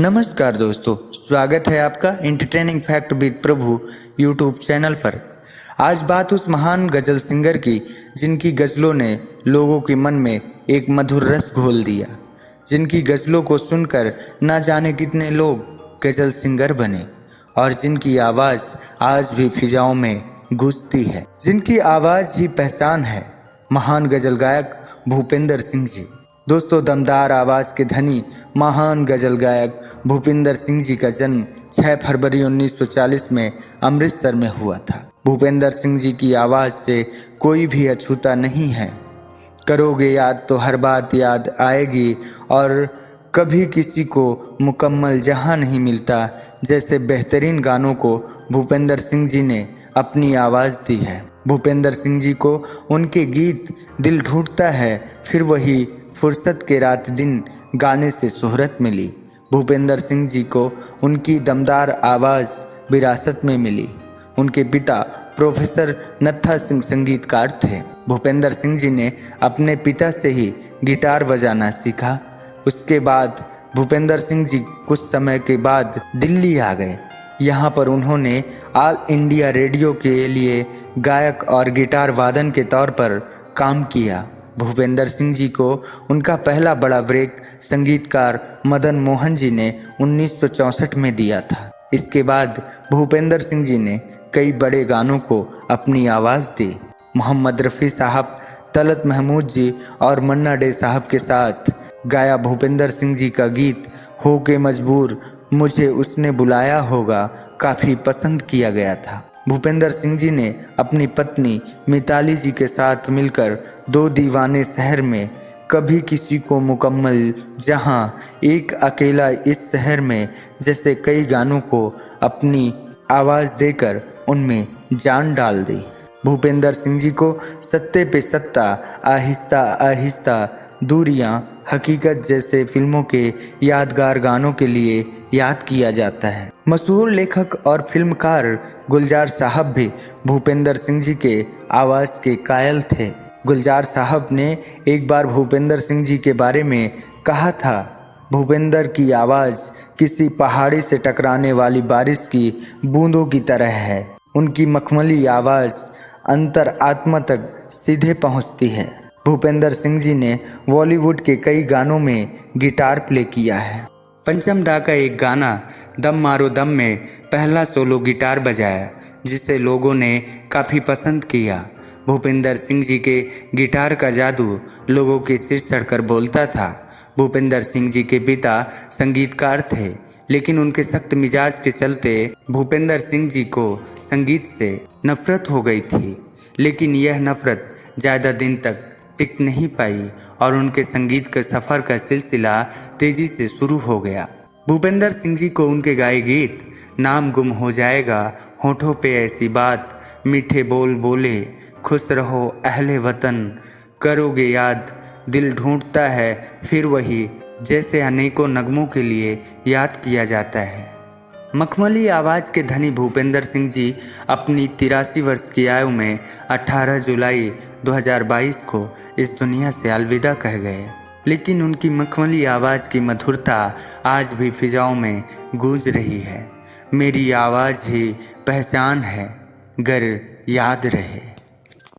नमस्कार दोस्तों, स्वागत है आपका entertaining fact with Prabhu YouTube channel पर। आज बात उस महान गज़ल सिंगर की जिनकी गज़लों ने लोगों के मन में एक मधुर रस घोल दिया, जिनकी गज़लों को सुनकर ना जाने कितने लोग गज़ल सिंगर बने और जिनकी आवाज़ आज भी फिजाओं में गूंजती है, जिनकी आवाज़ ही पहचान है, महान गज़ल गायक भूपेंद्र सिंह जी। दोस्तों, दमदार आवाज़ के धनी महान गज़ल गायक भूपेंद्र सिंह जी का जन्म 6 फरवरी 1940 में अमृतसर में हुआ था। भूपेंद्र सिंह जी की आवाज़ से कोई भी अछूता नहीं है। करोगे याद तो हर बात याद आएगी और कभी किसी को मुकम्मल जहां नहीं मिलता जैसे बेहतरीन गानों को भूपेंद्र सिंह जी ने अपनी आवाज़ दी है। भूपेंद्र सिंह जी को उनके गीत दिल ढूंढता है फिर वही फुर्सत के रात दिन गाने से शोहरत मिली। भूपेंद्र सिंह जी को उनकी दमदार आवाज़ विरासत में मिली। उनके पिता प्रोफेसर नत्था सिंह संगीतकार थे। भूपेंद्र सिंह जी ने अपने पिता से ही गिटार बजाना सीखा। उसके बाद भूपेंद्र सिंह जी कुछ समय के बाद दिल्ली आ गए। यहाँ पर उन्होंने ऑल इंडिया रेडियो के लिए गायक और गिटार वादन के तौर पर काम किया। भूपेंद्र सिंह जी को उनका पहला बड़ा ब्रेक संगीतकार मदन मोहन जी ने 1964 में दिया था। इसके बाद भूपेंद्र सिंह जी ने कई बड़े गानों को अपनी आवाज़ दी। मोहम्मद रफ़ी साहब, तलत महमूद जी और मन्ना डे साहब के साथ गाया भूपेंद्र सिंह जी का गीत हो के मजबूर मुझे उसने बुलाया होगा काफ़ी पसंद किया गया था। भूपेंद्र सिंह जी ने अपनी पत्नी मिताली जी के साथ मिलकर दो दीवाने शहर में, कभी किसी को मुकम्मल जहां, एक अकेला इस शहर में जैसे कई गानों को अपनी आवाज़ देकर उनमें जान डाल दी। भूपेंद्र सिंह जी को सत्ते पे सत्ता, आहिस्ता आहिस्ता, दूरियां, हकीकत जैसे फिल्मों के यादगार गानों के लिए याद किया जाता है। मशहूर लेखक और फिल्मकार गुलजार साहब भी भूपेंद्र सिंह जी के आवाज़ के कायल थे। गुलजार साहब ने एक बार भूपेंद्र सिंह जी के बारे में कहा था, भूपेंद्र की आवाज़ किसी पहाड़ी से टकराने वाली बारिश की बूंदों की तरह है। उनकी मखमली आवाज़ अंतर आत्मा तक सीधे पहुंचती है। भूपेंद्र सिंह जी ने बॉलीवुड के कई गानों में गिटार प्ले किया है। पंचम दा का एक गाना दम मारो दम में पहला सोलो गिटार बजाया, जिसे लोगों ने काफ़ी पसंद किया। भूपेंद्र सिंह जी के गिटार का जादू लोगों के सिर चढ़कर बोलता था। भूपेंद्र सिंह जी के पिता संगीतकार थे, लेकिन उनके सख्त मिजाज के चलते भूपेंद्र सिंह जी को संगीत से नफरत हो गई थी। लेकिन यह नफरत ज़्यादा दिन तक टिक नहीं पाई और उनके संगीत के सफ़र का सिलसिला तेजी से शुरू हो गया। भूपेंद्र सिंह जी को उनके गाए गीत नाम गुम हो जाएगा, होठों पे ऐसी बात, मीठे बोल बोले, खुश रहो अहले वतन, करोगे याद, दिल ढूंढता है फिर वही, जैसे अनेकों नगमों के लिए याद किया जाता है। मखमली आवाज़ के धनी भूपेंद्र सिंह जी अपनी 83 वर्ष की आयु में 18 जुलाई 2022 को इस दुनिया से अलविदा कह गए। लेकिन उनकी मखमली आवाज़ की मधुरता आज भी फिजाओं में गूंज रही है। मेरी आवाज़ ही पहचान है, गर याद रहे।